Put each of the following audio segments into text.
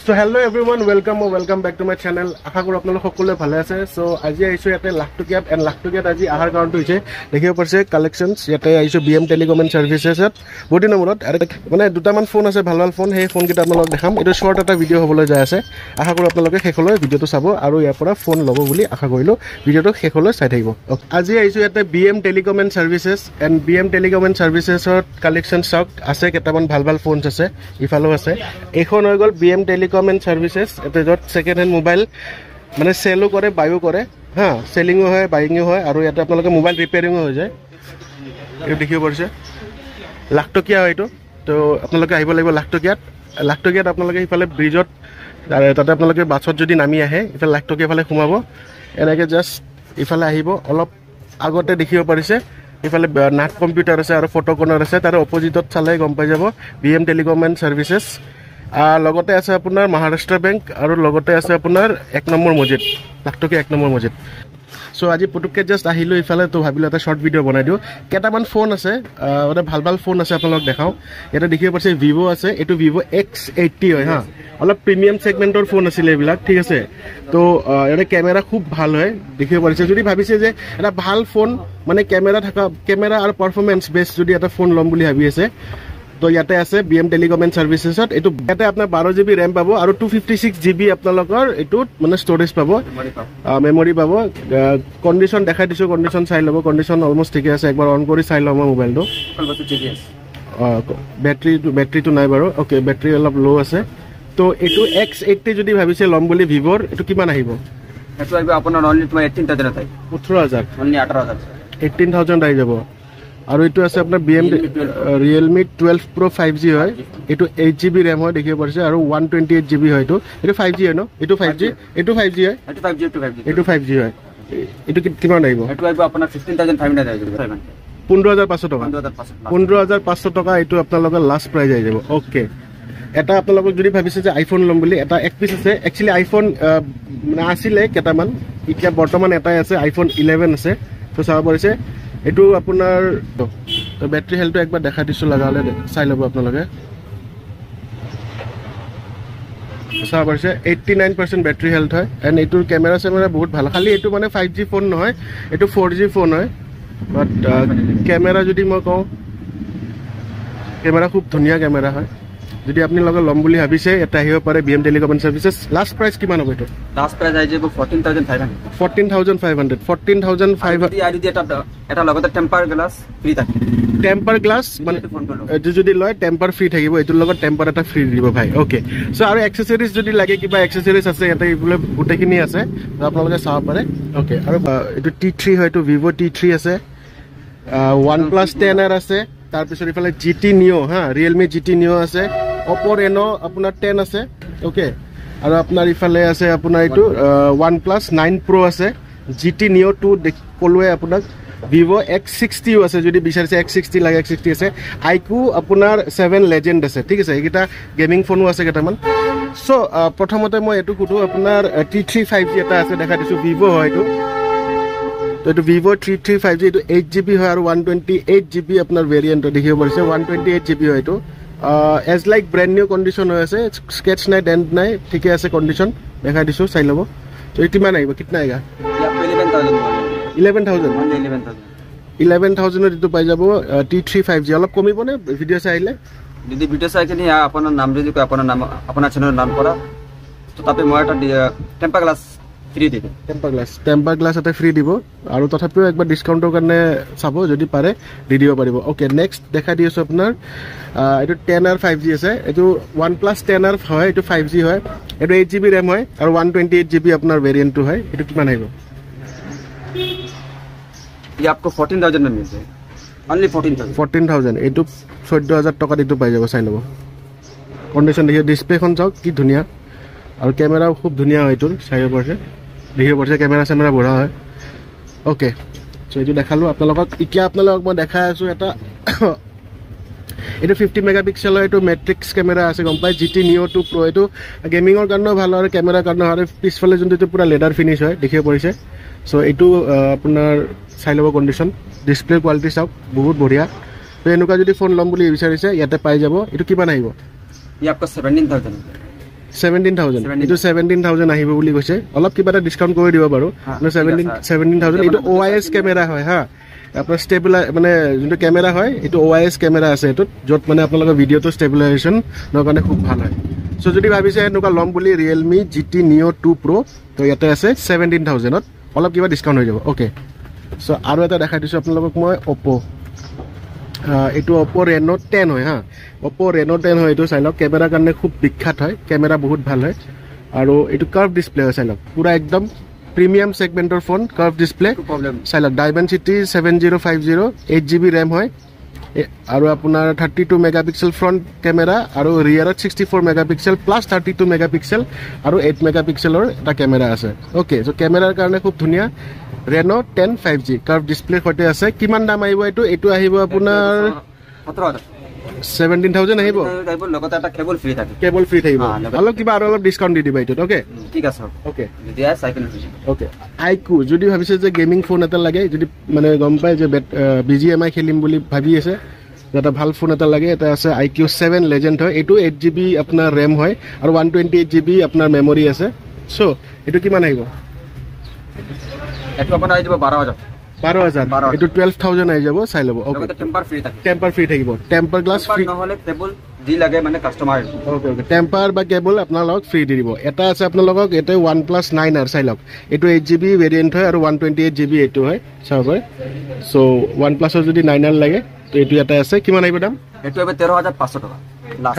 So hello everyone, welcome back to my channel. আশা কৰো আপোনালোক সকলোৱে ভালে আছে। So আজি আইছো ইয়াতে লাখটকিয়াত এন্ড লাখটকিয়াত আজি আহাৰ কাৰণটো হৈছে দেখিব পাৰছে কালেকশনছ ইয়াতে আইছো BM টেলিকম এন্ড সাৰ্ভিসেছত বহুত নম্বৰত আৰু মানে দুটামান ফোন আছে ভাল ফোন সেই ফোন কিটা আপোনালোক দেখাম। এটো শৰ্ট এটা ভিডিও হ'বলৈ যায় আছে। আশা কৰো আপোনালোকে শেষলৈ ভিডিওটো চাব আৰু ইয়াৰ পৰা ফোন ল'ব বুলি আশা কৰিলো। ভিডিওটো শেষলৈ চাই থাকিব। আজি আইছো ইয়াতে BM telecom and services and BM telecom and সাৰ্ভিসেছত কালেকশন স্টক আছে কেইটামান ভাল ফোনছ আছে ইফালো আছে। এখন হৈ গল BM টেলিকম এন্ড সাৰ্ভিসেছ এতে যত সেকেন্ড হ্যান্ড মোবাইল মানে সেলও কৰে বাইও কৰে হা সেলিংও হয় বাইংও হয় আৰু ইয়াতে আপোনালোকে মোবাইল ৰিপেয়াৰিংও হৈ যায়। এই দেখিব পাৰছে লাখটকিয়া হয়তো তো আপোনালোকে আহিব লাগিব লাখটকিয়াত আপোনালোকে ইফালে ব্ৰিজত তাতে আপোনালোকে বাছত যদি নামি আহে ইফালে লাখটকিয়া ফালে সোমাব এনেকে জাস্ট ইফালে আহিব অলপ আগতে দেখিব পাৰিছে ইফালে নাট কম্পিউটাৰ আছে আৰু ফটো কৰ্নাৰ আছে তাৰ অপজিটত চালে গম পাই যাব BM টেলিকম এন্ড সাৰ্ভিসেছ লগতে আছে আপোনাৰ মহাৰাষ্ট্ৰ বেংক আৰু লগতে আছে আপোনাৰ 1 নম্বৰ মছজিদ লাখটকিয়া 1 নম্বৰ মছজিদ। সো আজি পুটুককে জাস্ট আহিলো ইফালে তো ভাবিলো এটা শৰ্ট ভিডিও বনাই দিও। কেটামান ফোন আছে মানে ভাল ফোন আছে আপোনালোক দেখাও। এটা দেখিব পাৰছে Vivo আছে এটো Vivo X80 হয় হা অলপ প্ৰিমিয়াম সেগমেন্টৰ ফোন আছিল এইবিলাক ঠিক আছে। তো এটা ক্যামেৰা খুব ভাল হয় দেখিব পাৰছে যদি ভাবিছে যে এটা ভাল ফোন মানে ক্যামেৰা আৰু পাৰফৰম্যান্স বেস যদি এটা ফোন লম বুলি ভাবি আছে তো ইয়াতে আছে BM টেলিকম এন্ড সাৰ্ভিসেছত এটো ইয়াতে আপোনাৰ 12GB RAM পাব আৰু 256GB আপোনালোকৰ এটো মানে ষ্টৰেজ পাব মেমৰি পাব। কন্ডিশন দেখাই দিছো কন্ডিশন চাই লব কন্ডিশন অলমোস্ট ঠিক আছে একবাৰ অন কৰি চাই লম মোবাইলটো। ব্যাটাৰীটো নাই বাৰু ওকে ব্যাটাৰী অলপ লো আছে। তো এটো X80 যদি ভাবিছে লম বুলি Vivoৰ এটো কিমান আহিব এটো আহিব আপোনাৰ অনলি 18000 আই 18000 অনলি 18000 18000 আহি যাব। আৰু এটো আছে আপোনাৰ BM Realme 12 Pro 5G হয় এটো 8GB RAM হয় দেখিব পাৰছে আৰু 128GB হয় এটো 5G হয় ন এটো 5G এটো 5G হয় এটো 5G হয় এটো কিমান আহিব এটো আহিব আপোনাৰ 15500 আহিব 15500 টকা 15500 টকা এটো আপোনালোকৰ লাস্ট প্ৰাইস আহি যাব। ওকে এটা আপোনালোক যদি ভাবিছে যে আইফোন লম বুলি এটা এক পিস আছে একচুয়ালি আইফোন মানে আছিল কেটামান এতিয়া বৰ্তমান এটাই আছে আইফোন 11 আছে তো চাব পাৰিছে এটো আপোনাৰ ব্যাটাৰী হেলথটো একবাৰ দেখা দিছো লাগালে চাই লব আপোনালোকে চাব পাৰিছে 89% ব্যাটাৰী হেলথ হয় এন্ড এটোৰ ক্যামেৰা বহুত ভাল খালি এটো মানে 5G ফোন নহয় এটো 4G ফোন হয় বাট ক্যামেৰা যদি মই কওঁ ক্যামেৰা খুব ধুনীয়া ক্যামেৰা হয়। যদি আপনি লগে লম বুলি ভাবিছে এটা আহিব পাৰে BM telecom and services last price কিমান হ'ব এটো লাস্ট প্ৰাইস আই যাব 14500 আই দি এটা লগতে টেম্পাৰ গ্লাস ফ্ৰী থাকে টেম্পাৰ গ্লাস মানে এটো যদি লয় টেম্পাৰ ফ্ৰী থাকিব এটোৰ লগত টেম্পাৰ এটা ফ্ৰী দিব ভাই। ওকে সো আৰু এক্সেসৰিজ যদি লাগে কিবা এক্সেসৰিজ আছে এটা ইবলে গুটেখিনি আছে আপোনালোকে চাব পাৰে। ওকে আৰু এটো T3 হয় এটো Vivo T3 আছে OnePlus 10R আছে তাৰ পিছত ইফালে GT Neo হা Realme GT Neo আছে Oppo Reno আপোনাৰ 10 আছে ওকে আৰু আপোনাৰ ইফালে আছে আপোনাৰ এটো OnePlus 9 Pro আছে GT Neo 2 কলৱে আপোনাক Vivo X60 আছে যদি বিচাৰিছে X60 লাগে X60 আছে iQ আপোনাৰ 7 Legend আছে ঠিক আছে এইটা গেমিং ফোনো আছে কেটামান। সো প্ৰথমতে মই এটো কুটো আপোনাৰ T3 5G এটা আছে দেখা দিছো Vivo হয় এটো তো এটো Vivo T3 5G এটো 8GB হয় আৰু 128GB আপোনাৰ ভেৰিয়েন্ট দেখিব পাৰিছে 128GB হয় এটো as like brand new condition হৈ আছে স্কেচ নাই ডেন্ট নাই ঠিকে আছে কন্ডিশন দেখা দিছো চাই লব। তো এটি মান আহিব কিতনা আইগা 11000 এটো পাই যাব T3 5G অলপ কমিব নে ভিডিও চাইলে যদি ভিডিও চাইখিনি আপোনাৰ নাম যদি কয় আপোনাৰ নাম আপোনাৰ চেনেলৰ নাম কৰা তো তাতে মই এটা টেম্পাৰ গ্লাস ফ্ৰী দিব টেম্পাৰ গ্লাস এটা ফ্ৰী দিব আৰু তথাপিও একবাৰ ডিসকাউন্টৰ কাৰণে চাব যদি পাৰে দি দিব পাৰিব। ওকে নেক্সট দেখা দিছো আপোনাৰ এটো 10R 5G আছে এটো OnePlus 10R হয় এটো 5G হয় এটো 8GB RAM হয় আৰু 128GB আপোনাৰ ভেৰিয়েন্টটো হয় এটো কিমান আহিব ये आपको 14000 में मिल जाएगा ओनली 14000 এটো 14000 টাকা দিটো পাই যাব চাই লব কন্ডিশন দেখি ডিসপ্লেখন চাওক কি ধুনিয়া আৰু ক্যামেৰাও খুব ধুনিয়া হয় এটোৰ চাইব পাৰছে দেখিব পাৰছে ক্যামেৰা বঢ়া হয়। ওকে সো এটো দেখালো আপোনালোকক এতিয়া আপোনালোকক মই দেখাই আছো এটা এটো 50 মেগাপিক্সেলৰ এটো মেট্ৰিক্স ক্যামেৰা আছে গম পাই GT Neo 2 Pro এটো গেমিংৰ কাৰণে ভাল আৰু ক্যামেৰাৰ কাৰণে আৰু পিছফালে যোনটো পুৰা লেডাৰ ফিনিশ হয় দেখিব পাৰছে। সো এটো আপোনাৰ চাই লব কন্ডিশন ডিসপ্লে কোৱালিটি চাওক বহুত বঢ়িয়া। তো এনেকুৱা যদি ফোন লম বুলি বিচাৰিছে ইয়াতে পাই যাব এটো কিমান আহিব ই आपका 17000 17,000 এইটো 17,000 আহিব বুলি কৈছে অলপ কিবা এটা ডিসকাউন্ট কৰি দিব বাৰু 17,000 এইটো OIS কেমেৰা হয় হা আপোনাৰ ষ্টেবিলাইজ মানে যোনটো কেমেৰা হয় এইটো OIS কেমেৰা আছে এটোত য'ত মানে আপোনালোকৰ ভিডিঅ'টো ষ্টেবিলাইজেশ্যন নৰ কাৰণে খুব ভাল হয় সো যদি ভাবিছে এনেকুৱা ল'ম বুলি Realme GT Neo 2 Pro তো ইয়াতে আছে 17,000 ত অলপ কিবা ডিসকাউন্ট হৈ যাব ওকে সো আৰু এটা দেখাই দিছো আপোনালোকক মই Oppo এইটো Oppo Reno 10 হয় হা Oppo Reno 10 হয় এইটো চাই লওক কেমেৰা কাৰণে খুব বিখ্যাত হয় কেমেৰা বহুত ভাল হয় আৰু এইটো কাৰ্ভ ডিসপ্লে হয় চাই লওক পুৰা একদম প্ৰিমিয়াম সেগমেন্টৰ ফোন কাৰ্ভ ডিসপ্লে চাই লওক Dimensity 7050 8GB RAM হয় আৰু আপোনাৰ 32 মেগাপিক্সেল ফ্ৰন্ট কেমেৰা আৰু ৰিয়াৰত 64 মেগাপিক্সেল প্লাস 32 মেগাপিক্সেল আৰু 8 মেগাপিক্সেলৰ এটা কেমেৰা আছে ওকে সো কেমেৰাৰ কাৰণে খুব ধুনিয়া Reno 10 5G কাৰ্ভ ডিসপ্লে সৈতে আছে কিমান দাম আহিব এইটো আহিব আপোনাৰ 17,000 আহিব লগতে এটা কেবল ফ্ৰী থাকে কেবল ফ্ৰী থাকিব অলপ কিবা আৰু অলপ ডিসকাউন্ট দি দিবা এইটোত ওকে ঠিক আছে ওকে দিয়া সাইকেল ওকে আইকু যদি ভাবিছে যে গেমিং ফোন এটা লাগে যদি মানে গম পায় যে BGMI খেলিম বুলি ভাবি আছে এটা ভাল ফোন এটা লাগে এটা আছে IQ 7 লেজেন্ড হয় এটো 8GB আপোনাৰ RAM হয় আৰু 128GB আপোনাৰ মেমৰি আছে সো এটো কিমান আহিব এটো আপোনাৰ আহি যাব 12,000 এটো 12,000 আহি যাব চাই লব ওকে টেম্পাৰ ফ্ৰী থাকিব টেম্পাৰ গ্লাস ফ্ৰী নহলে কেবল দি লাগে মানে কাস্টমাৰ ওকে ওকে টেম্পাৰ বা কেবল আপোনালোক ফ্ৰী দি দিব এটা আছে আপোনালোকক এটা OnePlus 9R চাই লওক এটো 8GB ভেৰিয়েন্ট হয় আৰু 128GB এটো হয় চাব সো OnePlus যদি 9R লাগে তো এটো এটা আছে কিমান আহিব দাম এটো হবে 13,500 টাকা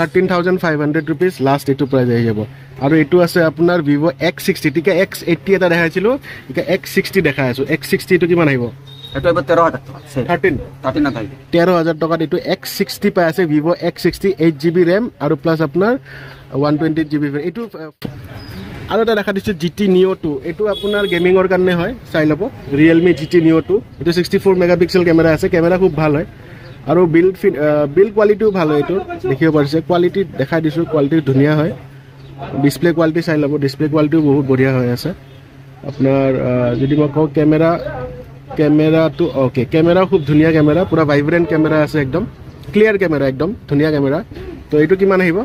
13,500 rupees লাস্ট এটো প্রাইস আহি যাব আৰু এটো আছে আপোনাৰ Vivo X60 টিকা X80 এটা দেখাইছিল টিকা X60 দেখাই আছো X60 এটো কিমান আহিব এটো হবে 13,000 টাকা 13 না ভাই 13,000 টাকা এটো X60 পাই আছে Vivo X60 8GB RAM আৰু প্লাস আপোনাৰ 128GB এটো আৰু এটা দেখা দিছে GT Neo 2 এটো আপোনাৰ গেমিংৰ কাৰণে হয় চাই লব Realme GT Neo 2 এটো 64 মেগাপিক্সেল কেমেৰা আছে কেমেৰা খুব ভাল হয় আৰু বিল্ড কোৱালিটিও ভাল হয় এটো দেখিব পাৰিছে কোৱালিটি দেখাই দিছো কোৱালিটি ধুনিয়া হয় ডিসপ্লে কোৱালিটি চাই লব ডিসপ্লে কোৱালিটিও বহুত বঢ়িয়া হৈ আছে আপোনাৰ যদি মই কও কেমেৰাটো ওকে কেমেৰা খুব ধুনিয়া কেমেৰা পুৰা ভাইব্ৰেন্ট কেমেৰা আছে একদম ক্লিয়াৰ কেমেৰা একদম ধুনিয়া কেমেৰা তো এটো কিমান আহিব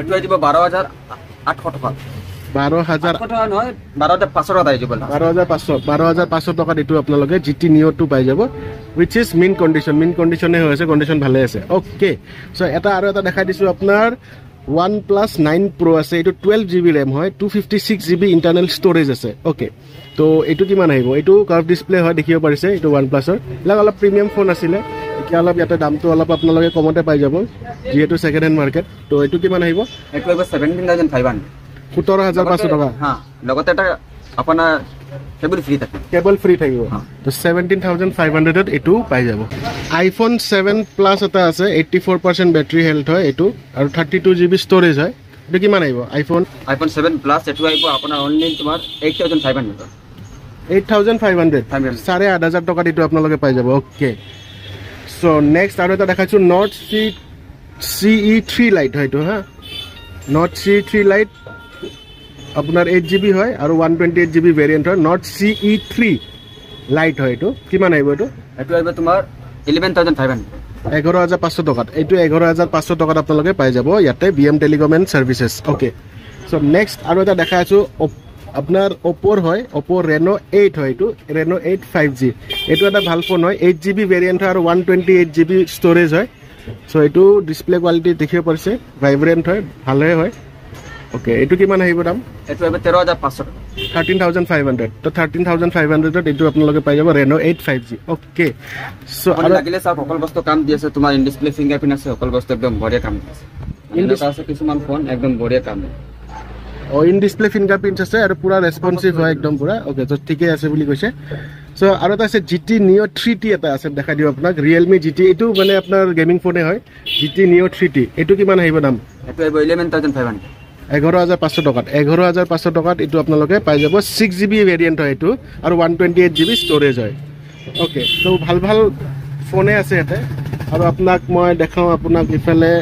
এটো আহিব 12,800 টাকা 12,000 টাকা নহয় 12,500 টাকা আহিব 12,500 টাকা এটো আপোনালোকে GT Neo 2 পাই যাব which is min condition হৈ আছে কন্ডিশন ভালে আছে ওকে সো এটা আৰু এটা দেখাই দিছো আপোনাৰ OnePlus 9 Pro আছে এটো 12GB RAM হয় 256GB ইন্টাৰনাল ষ্টৰেজ আছে ওকে তো এটো কিমান আহিব এটো কাৰ্ভ ডিসপ্লে হয় দেখিব পাৰিছে এটো OnePlusৰ লাগ অলপ প্ৰিমিয়াম ফোন আছিল এতিয়া অলপ ইয়াতে দামটো অলপ আপোনালোকে কমতে পাই যাব যেহেতু সেকেন্ড হ্যান্ড মাৰ্কেট তো এটো কিমান আহিব এটো হ'ব 17,500 17,500 টাকা হ্যাঁ লগতে এটা আপোনাৰ কেবল ফ্ৰী থাকিব তো 17,500 ত এটো পাই যাব iPhone 7 Plus এটা আছে 84% ব্যাটাৰী হেলথ হয় এটো আৰু 32GB ষ্টৰেজ হয় এটো কিমান আহিব iPhone 7 Plus এটো আহিব আপোনাৰ অনলি তোমাৰ 8,500 8,500 8,500 টাকা এটো আপোনালোকে পাই যাব ওকে সো নেক্সট আৰু এটা দেখাইছো Note CE3 Lite হয় এটো হা Note CE3 Lite আপোনাৰ 8GB হয় আৰু 128GB ভেৰিয়েন্ট হয় Note CE3 Lite হয় এটো কিমান আহিব এটো আহিব তোমাৰ 11,500 11,500 টাকাত এইটো 11,500 টাকাত আপোনালোকে পাই যাব ইয়াতে BM Telecom and Services okay so next আৰু এটা দেখাই আছো আপোনাৰ Oppo হয় Oppo Reno 8 হয় এটো Reno 8 5G এটো এটা ভাল ফোন হয় 8GB ভেৰিয়েন্ট হয় আৰু 128GB ষ্টৰেজ হয় সো এটো ডিসপ্লে কোৱালিটি দেখিব পাৰিছে ভাইব্ৰেন্ট হয় ভালে হয় ওকে এটো কিমান আহিব দাম এটো হবে 13,500 13,500 তো 13,500 ত এটো আপোনালোকে পাই যাব Reno 8 5G ওকে সো আৰু লাগিলে সব সকল বস্তু কাম দি আছে তোমাৰ ইন ডিসপ্লে ফিঙ্গারপ্রিন্ট আছে সকল বস্তু একদম বঢ়িয়া কাম দি আছে ইনডিসপ্লে আছে কিছুমান ফোন একদম বঢ়িয়া কাম ইন ডিসপ্লে ফিঙ্গারপ্রিন্ট আছে আৰু পুৰা ৰেসপন্সিভ হয় একদম পুৰা ওকে তো ঠিকই আছে বুলি কৈছে সো আৰু এটা আছে GT Neo 3T এটা আছে দেখাই দিও আপোনাক Realme GT এটো মানে আপোনাৰ গেমিং ফোনে হয় GT Neo 3T এটো কিমান আহিব দাম এটো আহিব 11,500 11,500 টাকাত 11,500 টাকাত এটো আপোনালোকে পাই যাব 6GB ভেৰিয়েন্ট হয় এটো আৰু 128GB ষ্টৰেজ হয় ওকে তো ভাল ফোনে আছে এতে আৰু আপোনাক মই দেখাও আপোনাক ইফালে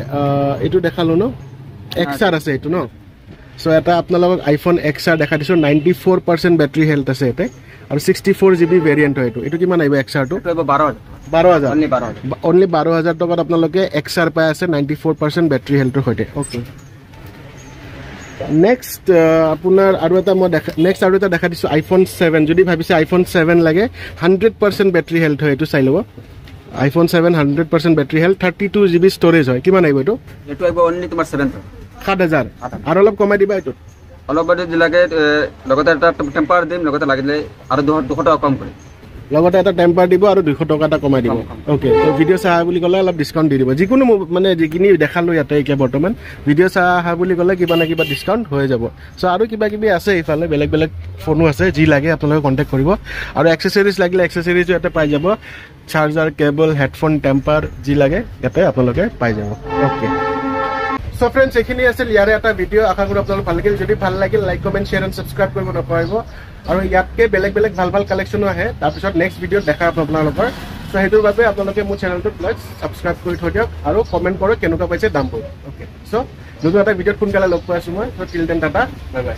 এটো দেখালো ন XR আছে এটো ন সো এটা আপোনালোকক iPhone XR দেখা দিছো 94% ব্যাটাৰী হেলথ আছে এতে আৰু 64GB ভেৰিয়েন্ট হয় এটো কিমান আহিব XR টো 12,000 only 12,000 টাকাত আপোনালোকে XR পাই আছে 94% ব্যাটাৰী হেলথৰ সৈতে ওকে নেক্সট আপোনাৰ আৰু এটা মই দেখা দিছোঁ iPhone 7 যদি ভাবিছে iPhone 7 লাগে 100% বেটাৰী হেল্থ হয় এইটো চাই ল'ব iPhone 7 100% battery health 32 GB storage হয় কিমান আহিব এইটো আহিব অনলি তোমাৰ 7,000 আৰু অলপ কমাই দিবা এইটোত অলপ বাদে দিলাগে লগতে এটা টেম্পাৰ দিম লগতে লাগিলে আৰু 200 টকা কম কৰিম লগতে এটা টেম্পাৰ দিব আৰু 200 টকা এটা কমাই দিব ওকে তো ভিডিঅ' চাই বুলি ক'লে অলপ ডিছকাউণ্ট দি দিব যিকোনো মানে যিখিনি দেখালোঁ ইয়াতে এতিয়া বৰ্তমান ভিডিঅ' চাই আহা বুলি ক'লে কিবা না কিবা ডিছকাউণ্ট হৈ যাব চ' আৰু কিবা কিবি আছে এইফালে বেলেগ বেলেগ ফোনো আছে যি লাগে আপোনালোকে কণ্টেক্ট কৰিব আৰু এক্সেচৰিজ লাগিলে এক্সেচৰিজো ইয়াতে পাই যাব চাৰ্জাৰ কেবল হেডফোন টেম্পাৰ যি লাগে ইয়াতে আপোনালোকে পাই যাব অ'কে সো ফ্ৰেণ্ডছ এইখিনি আছিল ইয়াৰে এটা ভিডিঅ' আশা কৰোঁ আপোনালোক ভাল লাগিল যদি ভাল লাগিল like comment share and subscribe কৰিব নাপাহৰিব আৰু ইয়াতকৈ বেলেগ বেলেগ ভাল ভাল কালেকশ্যনো আহে তাৰপিছত নেক্সট ভিডিঅ'ত দেখা পাব আপোনালোকৰ চ' সেইটোৰ বাবে আপোনালোকে মোৰ চেনেলটোত ছাবস্ক্ৰাইব কৰি থৈ দিয়ক আৰু কমেণ্ট কৰক কেনেকুৱা পাইছে দামবোৰ অ'কে চ' নতুন এটা ভিডিঅ'ত সোনকালে লগ পাই আছোঁ মই চ' till then tata bye bye